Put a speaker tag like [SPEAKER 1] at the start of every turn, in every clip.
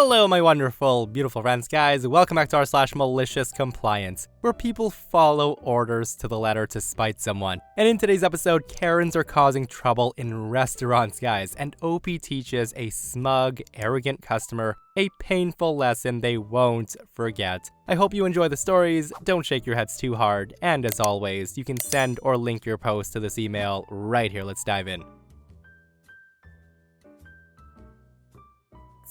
[SPEAKER 1] Hello, my wonderful, beautiful friends, guys. Welcome back to r/MaliciousCompliance, where people follow orders to the letter to spite someone. And in today's episode, Karens are causing trouble in restaurants, guys, and OP teaches a smug, arrogant customer a painful lesson they won't forget. I hope you enjoy the stories, don't shake your heads too hard, and as always, you can send or link your post to this email right here. Let's dive in.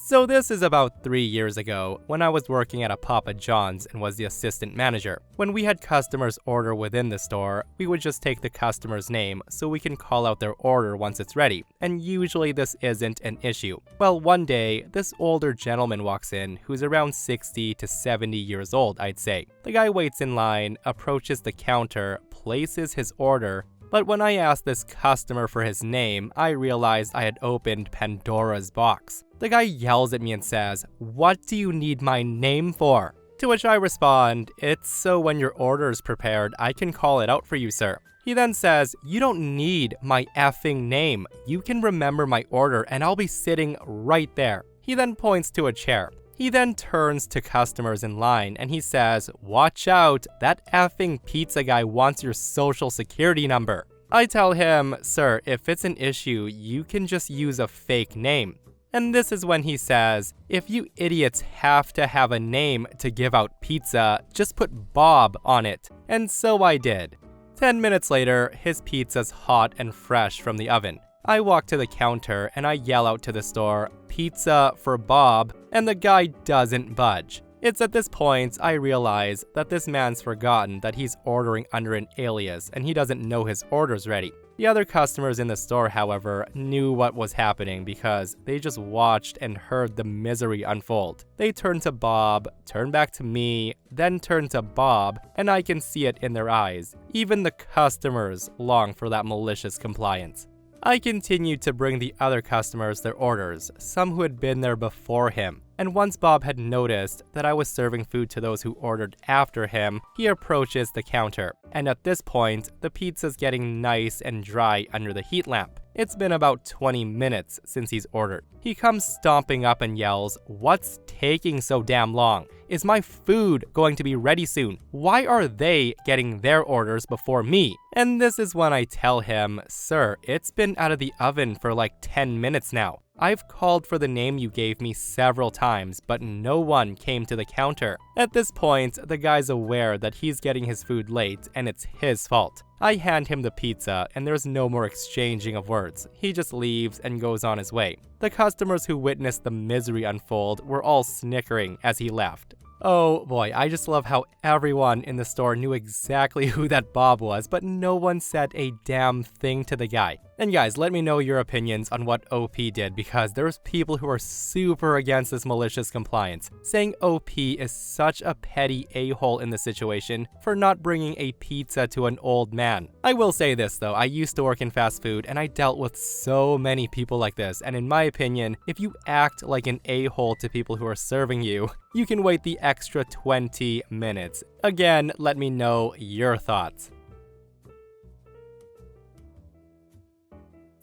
[SPEAKER 1] So this is about 3 years ago, when I was working at a Papa John's and was the assistant manager. When we had customers order within the store, we would just take the customer's name so we can call out their order once it's ready, and usually this isn't an issue. Well, one day, this older gentleman walks in who's around 60 to 70 years old, I'd say. The guy waits in line, approaches the counter, places his order, but when I asked this customer for his name, I realized I had opened Pandora's box. The guy yells at me and says, "What do you need my name for?" To which I respond, "It's so when your order is prepared, I can call it out for you, sir." He then says, "You don't need my effing name. You can remember my order and I'll be sitting right there." He then points to a chair. He then turns to customers in line and he says, "Watch out, that effing pizza guy wants your social security number." I tell him, "Sir, if it's an issue, you can just use a fake name." And this is when he says, "If you idiots have to have a name to give out pizza, just put Bob on it." And so I did. 10 minutes later, his pizza's hot and fresh from the oven. I walk to the counter and I yell out to the store, "Pizza for Bob," and the guy doesn't budge. It's at this point I realize that this man's forgotten that he's ordering under an alias and he doesn't know his order's ready. The other customers in the store, however, knew what was happening because they just watched and heard the misery unfold. They turned to Bob, turned back to me, then turned to Bob, and I can see it in their eyes. Even the customers long for that malicious compliance. I continued to bring the other customers their orders, some who had been there before him. And once Bob had noticed that I was serving food to those who ordered after him, he approaches the counter. And at this point, the pizza's getting nice and dry under the heat lamp. It's been about 20 minutes since he's ordered. He comes stomping up and yells, "What's taking so damn long? Is my food going to be ready soon? Why are they getting their orders before me?" And this is when I tell him, "Sir, it's been out of the oven for like 10 minutes now. I've called for the name you gave me several times, but no one came to the counter." At this point, the guy's aware that he's getting his food late and it's his fault. I hand him the pizza and there's no more exchanging of words. He just leaves and goes on his way. The customers who witnessed the misery unfold were all snickering as he left. Oh boy, I just love how everyone in the store knew exactly who that Bob was, but no one said a damn thing to the guy. And guys, let me know your opinions on what OP did, because there's people who are super against this malicious compliance, saying OP is such a petty a-hole in the situation for not bringing a pizza to an old man. I will say this though, I used to work in fast food and I dealt with so many people like this, and in my opinion, if you act like an a-hole to people who are serving you, you can wait the extra 20 minutes. Again, let me know your thoughts.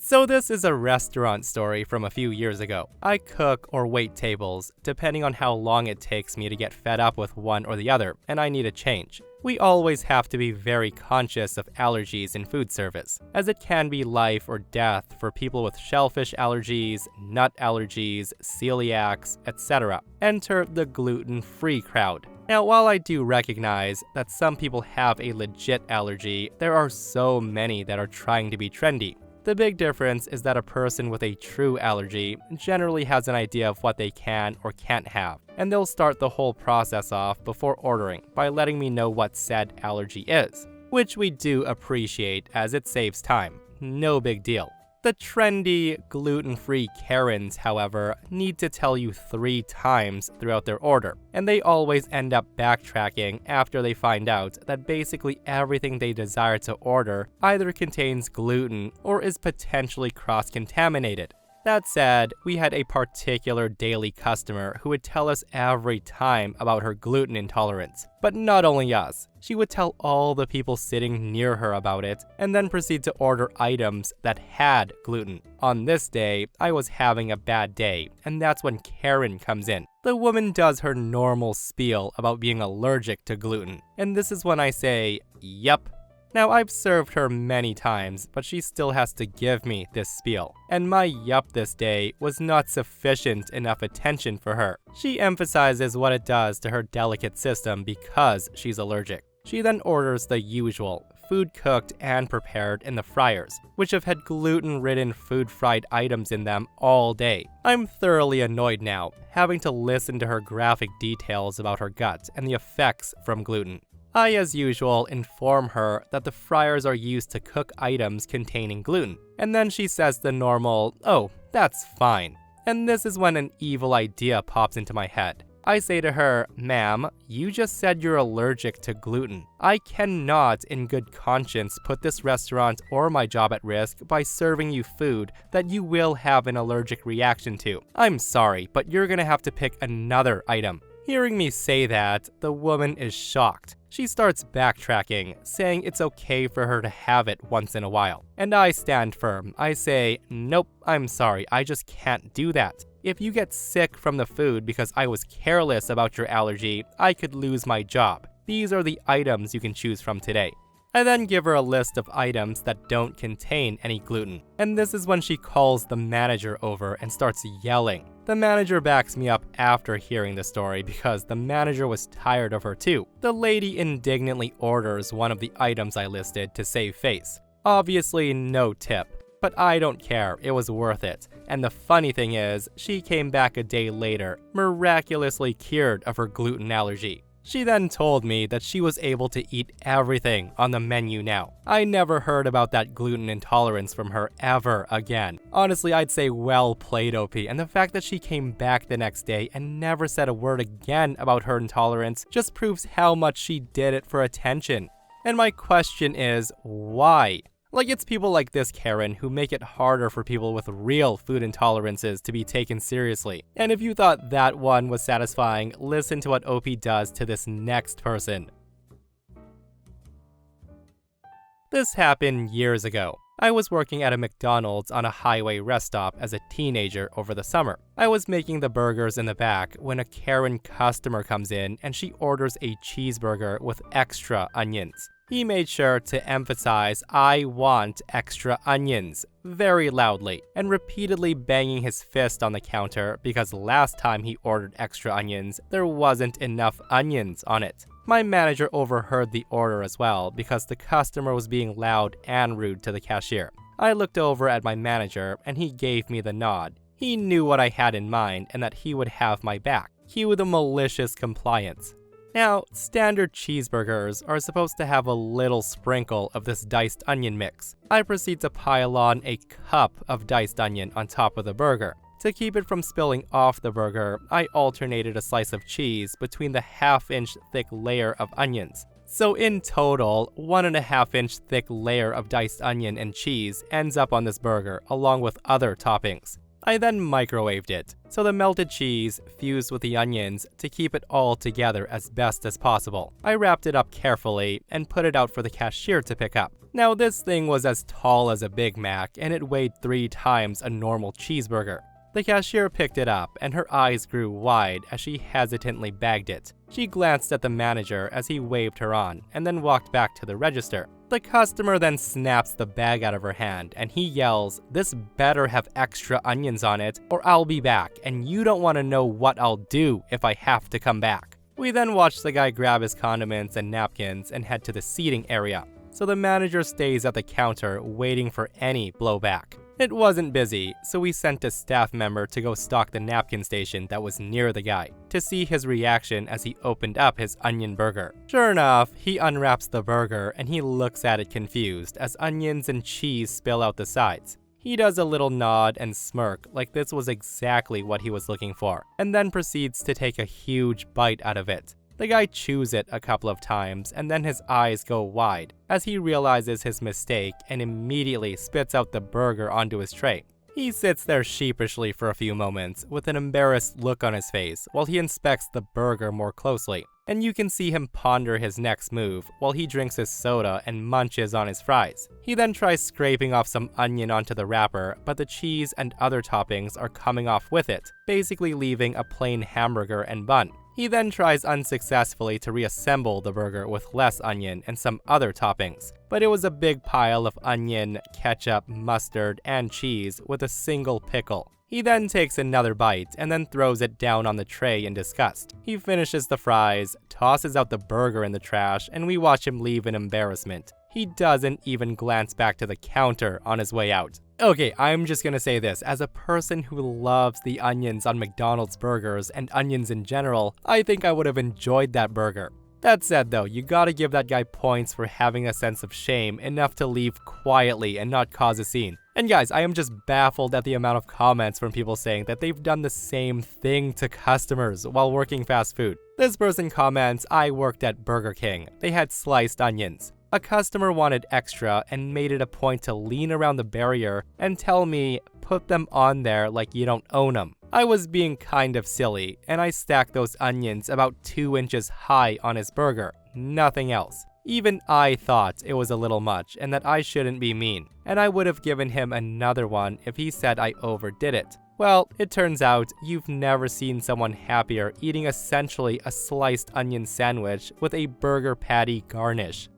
[SPEAKER 1] So this is a restaurant story from a few years ago. I cook or wait tables, depending on how long it takes me to get fed up with one or the other, and I need a change. We always have to be very conscious of allergies in food service, as it can be life or death for people with shellfish allergies, nut allergies, celiacs, etc. Enter the gluten-free crowd. Now, while I do recognize that some people have a legit allergy, there are so many that are trying to be trendy. The big difference is that a person with a true allergy generally has an idea of what they can or can't have, and they'll start the whole process off before ordering by letting me know what said allergy is, which we do appreciate as it saves time. No big deal. The trendy, gluten-free Karens, however, need to tell you 3 times throughout their order, and they always end up backtracking after they find out that basically everything they desire to order either contains gluten or is potentially cross-contaminated. That said, we had a particular daily customer who would tell us every time about her gluten intolerance. But not only us, she would tell all the people sitting near her about it, and then proceed to order items that had gluten. On this day, I was having a bad day, and that's when Karen comes in. The woman does her normal spiel about being allergic to gluten, and this is when I say, "Yup." Now, I've served her many times, but she still has to give me this spiel. And my yup this day was not sufficient enough attention for her. She emphasizes what it does to her delicate system because she's allergic. She then orders the usual, food cooked and prepared in the fryers, which have had gluten-ridden food fried items in them all day. I'm thoroughly annoyed now, having to listen to her graphic details about her gut and the effects from gluten. I, as usual, inform her that the fryers are used to cook items containing gluten, and then she says the normal, "Oh, that's fine." And this is when an evil idea pops into my head. I say to her, "Ma'am, you just said you're allergic to gluten. I cannot, in good conscience, put this restaurant or my job at risk by serving you food that you will have an allergic reaction to. I'm sorry, but you're gonna have to pick another item." Hearing me say that, the woman is shocked. She starts backtracking, saying it's okay for her to have it once in a while. And I stand firm. I say, "Nope, I'm sorry, I just can't do that. If you get sick from the food because I was careless about your allergy, I could lose my job. These are the items you can choose from today." I then give her a list of items that don't contain any gluten. And this is when she calls the manager over and starts yelling. The manager backs me up after hearing the story because the manager was tired of her too. The lady indignantly orders one of the items I listed to save face. Obviously no tip. But I don't care, it was worth it. And the funny thing is, she came back a day later, miraculously cured of her gluten allergy. She then told me that she was able to eat everything on the menu now. I never heard about that gluten intolerance from her ever again. Honestly, I'd say well played, OP, and the fact that she came back the next day and never said a word again about her intolerance just proves how much she did it for attention. And my question is, why? Like, it's people like this Karen who make it harder for people with real food intolerances to be taken seriously. And if you thought that one was satisfying, listen to what OP does to this next person. This happened years ago. I was working at a McDonald's on a highway rest stop as a teenager over the summer. I was making the burgers in the back when a Karen customer comes in and she orders a cheeseburger with extra onions. He made sure to emphasize, "I want extra onions," very loudly, and repeatedly banging his fist on the counter because last time he ordered extra onions, there wasn't enough onions on it. My manager overheard the order as well because the customer was being loud and rude to the cashier. I looked over at my manager and he gave me the nod. He knew what I had in mind and that he would have my back. Cue the malicious compliance. Now, standard cheeseburgers are supposed to have a little sprinkle of this diced onion mix. I proceed to pile on a cup of diced onion on top of the burger. To keep it from spilling off the burger, I alternated a slice of cheese between the half-inch thick layer of onions. So in total, 1.5-inch thick layer of diced onion and cheese ends up on this burger, along with other toppings. I then microwaved it, so the melted cheese fused with the onions to keep it all together as best as possible. I wrapped it up carefully and put it out for the cashier to pick up. Now this thing was as tall as a Big Mac and it weighed 3 times a normal cheeseburger. The cashier picked it up and her eyes grew wide as she hesitantly bagged it. She glanced at the manager as he waved her on and then walked back to the register. The customer then snaps the bag out of her hand and he yells, "This better have extra onions on it or I'll be back and you don't want to know what I'll do if I have to come back." We then watch the guy grab his condiments and napkins and head to the seating area. So the manager stays at the counter waiting for any blowback. It wasn't busy, so we sent a staff member to go stock the napkin station that was near the guy, to see his reaction as he opened up his onion burger. Sure enough, he unwraps the burger and he looks at it confused as onions and cheese spill out the sides. He does a little nod and smirk like this was exactly what he was looking for, and then proceeds to take a huge bite out of it. The guy chews it a couple of times and then his eyes go wide as he realizes his mistake and immediately spits out the burger onto his tray. He sits there sheepishly for a few moments, with an embarrassed look on his face while he inspects the burger more closely, and you can see him ponder his next move while he drinks his soda and munches on his fries. He then tries scraping off some onion onto the wrapper, but the cheese and other toppings are coming off with it, basically leaving a plain hamburger and bun. He then tries unsuccessfully to reassemble the burger with less onion and some other toppings, but it was a big pile of onion, ketchup, mustard, and cheese with a single pickle. He then takes another bite and then throws it down on the tray in disgust. He finishes the fries, tosses out the burger in the trash, and we watch him leave in embarrassment. He doesn't even glance back to the counter on his way out. Okay, I'm just gonna say this, as a person who loves the onions on McDonald's burgers and onions in general, I think I would have enjoyed that burger. That said though, you gotta give that guy points for having a sense of shame enough to leave quietly and not cause a scene. And guys, I am just baffled at the amount of comments from people saying that they've done the same thing to customers while working fast food. This person comments, "I worked at Burger King. They had sliced onions. A customer wanted extra and made it a point to lean around the barrier and tell me, put them on there like you don't own them. I was being kind of silly, and I stacked those onions about 2 inches high on his burger. Nothing else. Even I thought it was a little much and that I shouldn't be mean, and I would have given him another one if he said I overdid it. Well, it turns out you've never seen someone happier eating essentially a sliced onion sandwich with a burger patty garnish."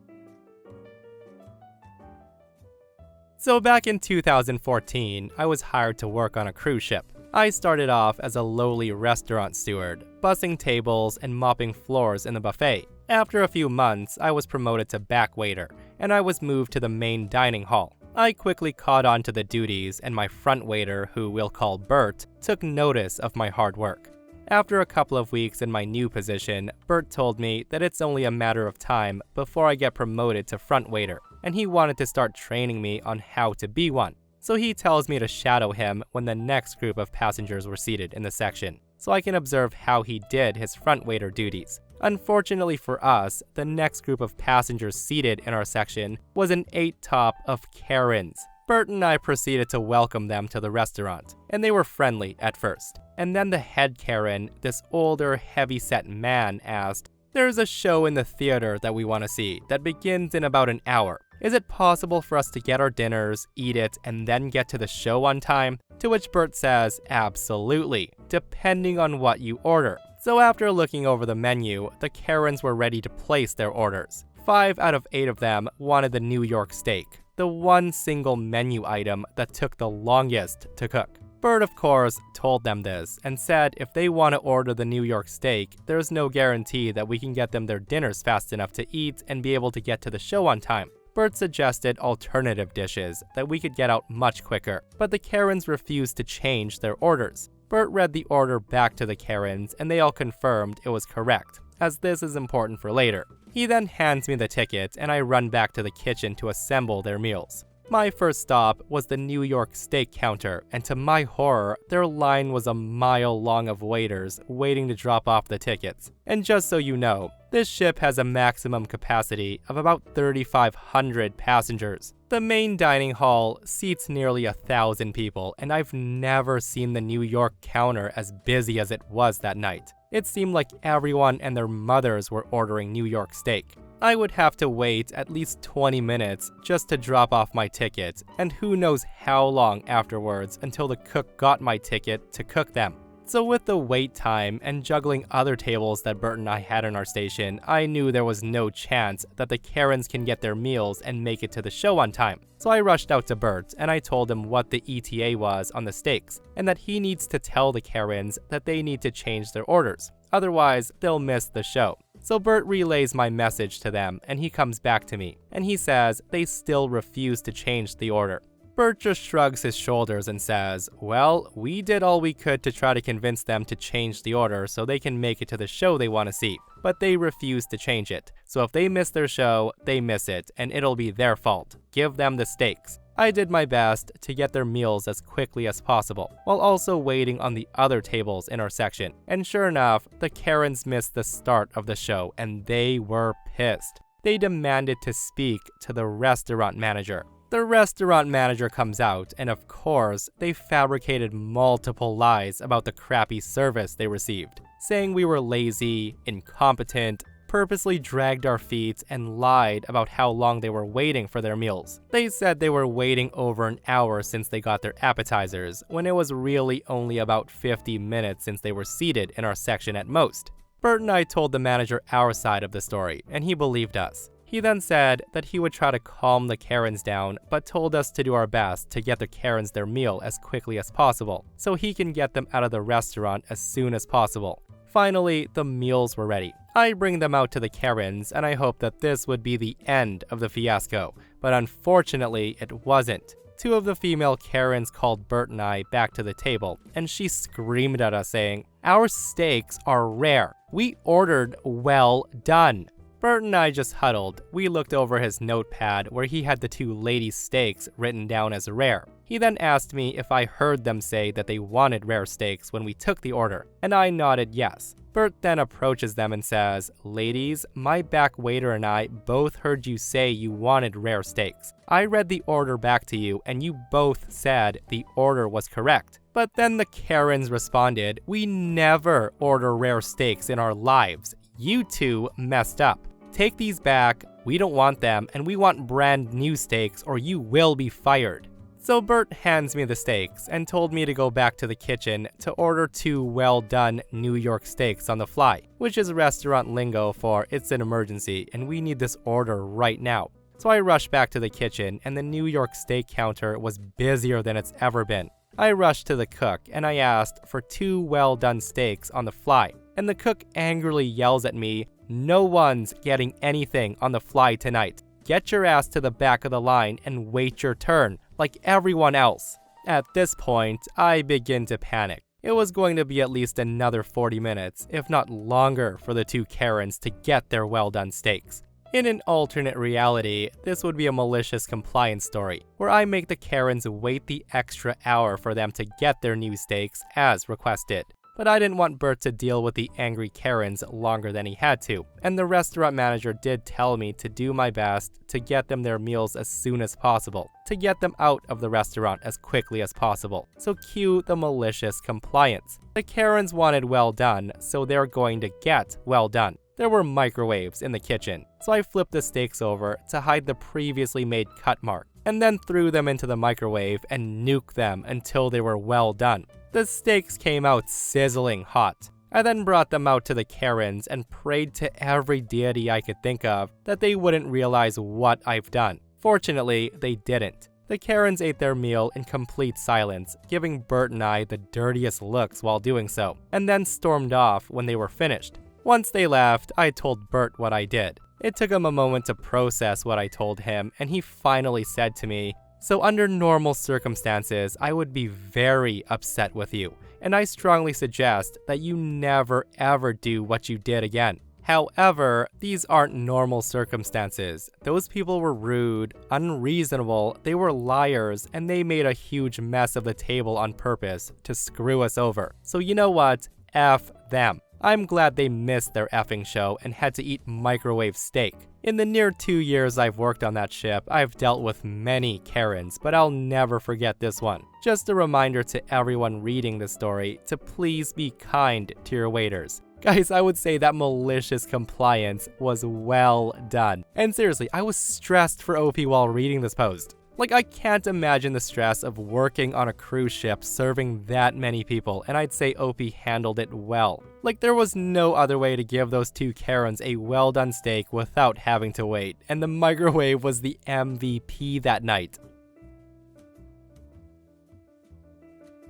[SPEAKER 1] So back in 2014, I was hired to work on a cruise ship. I started off as a lowly restaurant steward, bussing tables and mopping floors in the buffet. After a few months, I was promoted to back waiter, and I was moved to the main dining hall. I quickly caught on to the duties, and my front waiter, who we'll call Bert, took notice of my hard work. After a couple of weeks in my new position, Bert told me that it's only a matter of time before I get promoted to front waiter, and he wanted to start training me on how to be one. So he tells me to shadow him when the next group of passengers were seated in the section, so I can observe how he did his front waiter duties. Unfortunately for us, the next group of passengers seated in our section was an 8-top of Karens. Bert and I proceeded to welcome them to the restaurant, and they were friendly at first. And then the head Karen, this older, heavy-set man, asked, "There's a show in the theater that we want to see that begins in about an hour. Is it possible for us to get our dinners, eat it, and then get to the show on time?" To which Bert says, "Absolutely, depending on what you order." So after looking over the menu, the Karens were ready to place their orders. 5 out of 8 of them wanted the New York steak, the one single menu item that took the longest to cook. Bert, of course, told them this and said if they want to order the New York steak, there's no guarantee that we can get them their dinners fast enough to eat and be able to get to the show on time. Bert suggested alternative dishes that we could get out much quicker, but the Karens refused to change their orders. Bert read the order back to the Karens, and they all confirmed it was correct, as this is important for later. He then hands me the ticket, and I run back to the kitchen to assemble their meals. My first stop was the New York steak counter, and to my horror, their line was a mile long of waiters waiting to drop off the tickets. And just so you know, this ship has a maximum capacity of about 3,500 passengers. The main dining hall seats nearly 1,000 people, and I've never seen the New York counter as busy as it was that night. It seemed like everyone and their mothers were ordering New York steak. I would have to wait at least 20 minutes just to drop off my ticket, and who knows how long afterwards until the cook got my ticket to cook them. So with the wait time and juggling other tables that Bert and I had in our station, I knew there was no chance that the Karens can get their meals and make it to the show on time. So I rushed out to Bert and I told him what the ETA was on the steaks, and that he needs to tell the Karens that they need to change their orders. Otherwise, they'll miss the show. So Bert relays my message to them, and he comes back to me, and he says they still refuse to change the order. Bert just shrugs his shoulders and says, "Well, we did all we could to try to convince them to change the order so they can make it to the show they want to see, but they refuse to change it. So if they miss their show, they miss it, and it'll be their fault. Give them the steaks." I did my best to get their meals as quickly as possible, while also waiting on the other tables in our section. And sure enough, the Karens missed the start of the show, and they were pissed. They demanded to speak to the restaurant manager. The restaurant manager comes out, and of course, they fabricated multiple lies about the crappy service they received, saying we were lazy, incompetent, purposely dragged our feet, and lied about how long they were waiting for their meals. They said they were waiting over an hour since they got their appetizers, when it was really only about 50 minutes since they were seated in our section at most. Bert and I told the manager our side of the story, and he believed us. He then said that he would try to calm the Karens down, but told us to do our best to get the Karens their meal as quickly as possible, so he can get them out of the restaurant as soon as possible. Finally, the meals were ready. I bring them out to the Karens, and I hoped that this would be the end of the fiasco, but unfortunately, it wasn't. Two of the female Karens called Bert and I back to the table, and she screamed at us saying, "Our steaks are rare. We ordered well done." Bert and I just huddled. We looked over his notepad where he had the two ladies' steaks written down as rare. He then asked me if I heard them say that they wanted rare steaks when we took the order, and I nodded yes. Bert then approaches them and says, "Ladies, my back waiter and I both heard you say you wanted rare steaks. I read the order back to you and you both said the order was correct." But then the Karens responded, "We never order rare steaks in our lives. You two messed up. Take these back, we don't want them, and we want brand new steaks or you will be fired." So Bert hands me the steaks and told me to go back to the kitchen to order 2 well-done New York steaks on the fly, which is restaurant lingo for "it's an emergency and we need this order right now." So I rushed back to the kitchen and the New York steak counter was busier than it's ever been. I rushed to the cook and I asked for 2 well-done steaks on the fly, and the cook angrily yells at me, "No one's getting anything on the fly tonight. Get your ass to the back of the line and wait your turn, like everyone else." At this point, I begin to panic. It was going to be at least another 40 minutes, if not longer, for the 2 Karens to get their well-done steaks. In an alternate reality, this would be a malicious compliance story, where I make the Karens wait the extra hour for them to get their new steaks as requested. But I didn't want Bert to deal with the angry Karens longer than he had to, and the restaurant manager did tell me to do my best to get them their meals as soon as possible, to get them out of the restaurant as quickly as possible. So cue the malicious compliance. The Karens wanted well done, so they're going to get well done. There were microwaves in the kitchen, so I flipped the steaks over to hide the previously made cut mark, and then threw them into the microwave and nuked them until they were well done. The steaks came out sizzling hot. I then brought them out to the Karens and prayed to every deity I could think of that they wouldn't realize what I've done. Fortunately, they didn't. The Karens ate their meal in complete silence, giving Bert and I the dirtiest looks while doing so, and then stormed off when they were finished. Once they left, I told Bert what I did. It took him a moment to process what I told him, and he finally said to me, "So under normal circumstances, I would be very upset with you, and I strongly suggest that you never ever do what you did again. However, these aren't normal circumstances. Those people were rude, unreasonable, they were liars, and they made a huge mess of the table on purpose to screw us over. So you know what? F them. I'm glad they missed their effing show and had to eat microwave steak. In the near 2 years I've worked on that ship, I've dealt with many Karens, but I'll never forget this one. Just a reminder to everyone reading this story to please be kind to your waiters. Guys, I would say that malicious compliance was well done. And seriously, I was stressed for OP while reading this post. Like, I can't imagine the stress of working on a cruise ship serving that many people, and I'd say OP handled it well. Like, there was no other way to give those 2 Karens a well-done steak without having to wait, and the microwave was the MVP that night.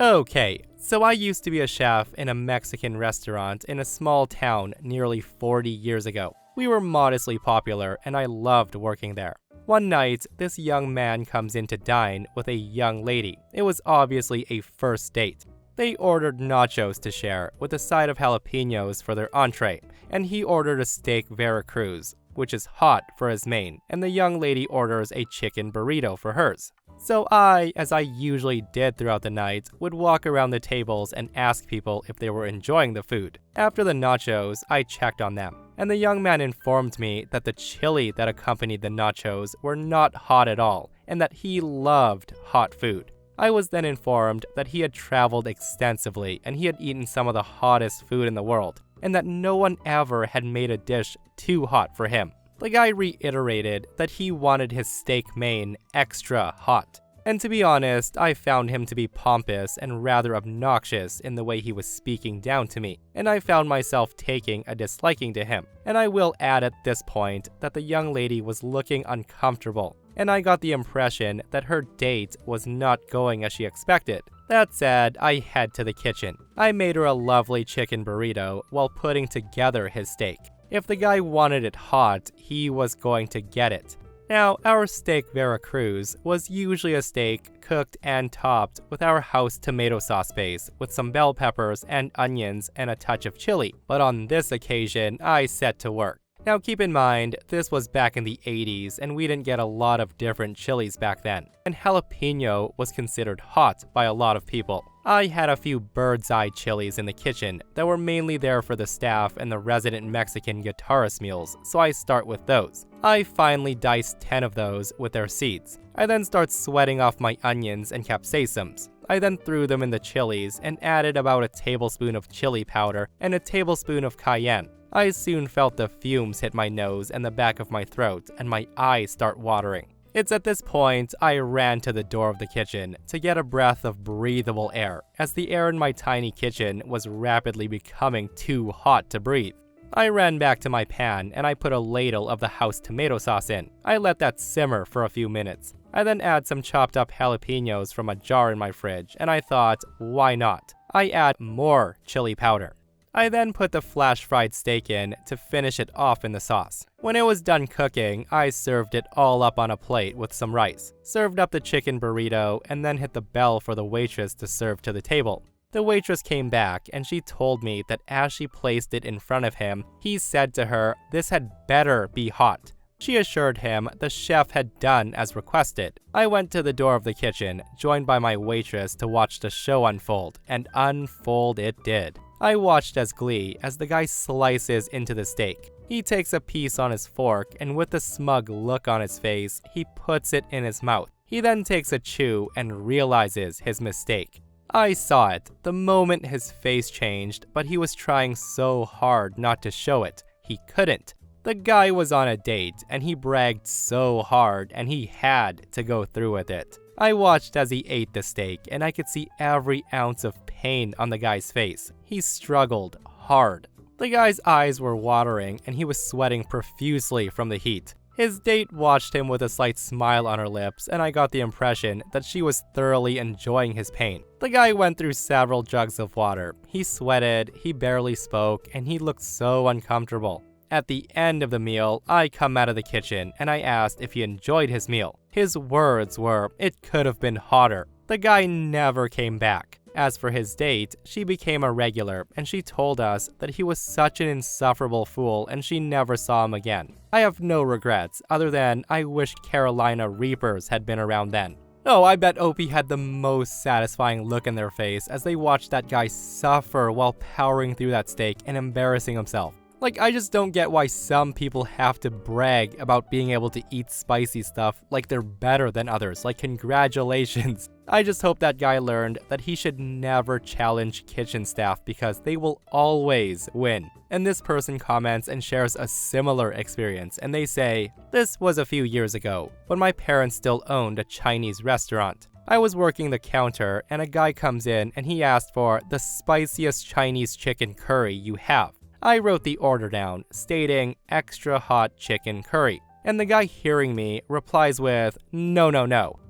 [SPEAKER 1] Okay, so I used to be a chef in a Mexican restaurant in a small town nearly 40 years ago. We were modestly popular, and I loved working there. One night, this young man comes in to dine with a young lady. It was obviously a first date. They ordered nachos to share, with a side of jalapenos for their entree, and he ordered a steak Veracruz, which is hot, for his main, and the young lady orders a chicken burrito for hers. So I, as I usually did throughout the night, would walk around the tables and ask people if they were enjoying the food. After the nachos, I checked on them, and the young man informed me that the chili that accompanied the nachos were not hot at all, and that he loved hot food. I was then informed that he had traveled extensively and he had eaten some of the hottest food in the world, and that no one ever had made a dish too hot for him. The guy reiterated that he wanted his steak main extra hot. And to be honest, I found him to be pompous and rather obnoxious in the way he was speaking down to me, and I found myself taking a disliking to him. And I will add at this point that the young lady was looking uncomfortable, and I got the impression that her date was not going as she expected. That said, I head to the kitchen. I made her a lovely chicken burrito while putting together his steak. If the guy wanted it hot, he was going to get it. Now, our steak Veracruz was usually a steak cooked and topped with our house tomato sauce base with some bell peppers and onions and a touch of chili, but on this occasion, I set to work. Now keep in mind, this was back in the 80s and we didn't get a lot of different chilies back then, and jalapeno was considered hot by a lot of people. I had a few bird's eye chilies in the kitchen that were mainly there for the staff and the resident Mexican guitarist meals, so I start with those. I finally diced 10 of those with their seeds. I then start sweating off my onions and capsaicums. I then threw them in the chilies and added about a tablespoon of chili powder and a tablespoon of cayenne. I soon felt the fumes hit my nose and the back of my throat, and my eyes start watering. It's at this point I ran to the door of the kitchen to get a breath of breathable air, as the air in my tiny kitchen was rapidly becoming too hot to breathe. I ran back to my pan and I put a ladle of the house tomato sauce in. I let that simmer for a few minutes. I then add some chopped up jalapenos from a jar in my fridge, and I thought, why not? I add more chili powder. I then put the flash fried steak in to finish it off in the sauce. When it was done cooking, I served it all up on a plate with some rice, served up the chicken burrito, and then hit the bell for the waitress to serve to the table. The waitress came back and she told me that as she placed it in front of him, he said to her, "This had better be hot." She assured him the chef had done as requested. I went to the door of the kitchen, joined by my waitress to watch the show unfold, and unfold it did. I watched as glee as the guy slices into the steak. He takes a piece on his fork, and with a smug look on his face, he puts it in his mouth. He then takes a chew and realizes his mistake. I saw it the moment his face changed, but he was trying so hard not to show it. He couldn't. The guy was on a date, and he bragged so hard, and he had to go through with it. I watched as he ate the steak, and I could see every ounce of pain on the guy's face. He struggled hard. The guy's eyes were watering, and he was sweating profusely from the heat. His date watched him with a slight smile on her lips, and I got the impression that she was thoroughly enjoying his pain. The guy went through several jugs of water. He sweated, he barely spoke, and he looked so uncomfortable. At the end of the meal, I come out of the kitchen and I asked if he enjoyed his meal. His words were, "It could have been hotter." The guy never came back. As for his date, she became a regular and she told us that he was such an insufferable fool and she never saw him again. I have no regrets other than I wish Carolina Reapers had been around then. Oh, I bet Opie had the most satisfying look in their face as they watched that guy suffer while powering through that steak and embarrassing himself. Like, I just don't get why some people have to brag about being able to eat spicy stuff like they're better than others. Like, congratulations. I just hope that guy learned that he should never challenge kitchen staff because they will always win. And this person comments and shares a similar experience, and they say, "This was a few years ago, when my parents still owned a Chinese restaurant. I was working the counter, and a guy comes in and he asked for the spiciest Chinese chicken curry you have. I wrote the order down, stating extra hot chicken curry. And the guy hearing me replies with, no,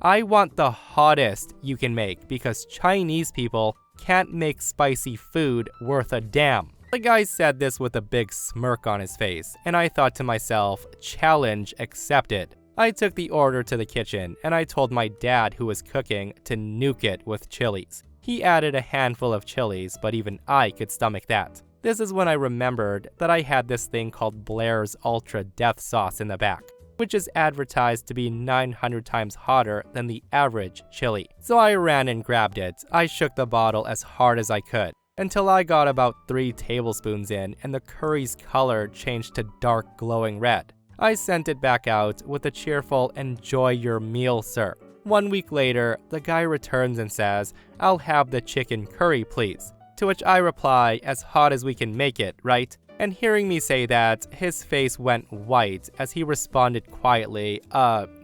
[SPEAKER 1] I want the hottest you can make because Chinese people can't make spicy food worth a damn." The guy said this with a big smirk on his face, and I thought to myself, challenge accepted. I took the order to the kitchen, and I told my dad who was cooking to nuke it with chilies. He added a handful of chilies, but even I could stomach that. This is when I remembered that I had this thing called Blair's Ultra Death Sauce in the back, which is advertised to be 900 times hotter than the average chili. So I ran and grabbed it. I shook the bottle as hard as I could, until I got about 3 tablespoons in and the curry's color changed to dark glowing red. I sent it back out with a cheerful "Enjoy your meal, sir." 1 week later, the guy returns and says, "I'll have the chicken curry, please." To which I reply, "As hot as we can make it, right?" And hearing me say that, his face went white as he responded quietly,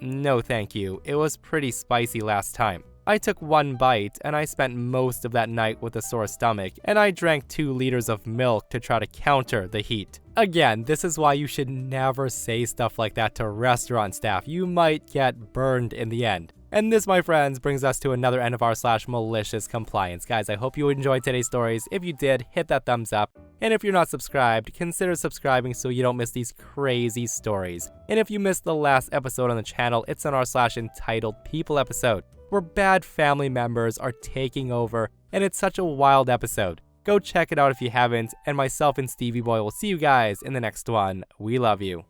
[SPEAKER 1] no thank you, it was pretty spicy last time." I took 1 bite and I spent most of that night with a sore stomach, and I drank 2 liters of milk to try to counter the heat. Again, this is why you should never say stuff like that to restaurant staff. You might get burned in the end. And this, my friends, brings us to another end of r/malicious compliance. Guys, I hope you enjoyed today's stories. If you did, hit that thumbs up. And if you're not subscribed, consider subscribing so you don't miss these crazy stories. And if you missed the last episode on the channel, it's an r/entitled People episode, where bad family members are taking over, and it's such a wild episode. Go check it out if you haven't, and myself and Stevie Boy will see you guys in the next one. We love you.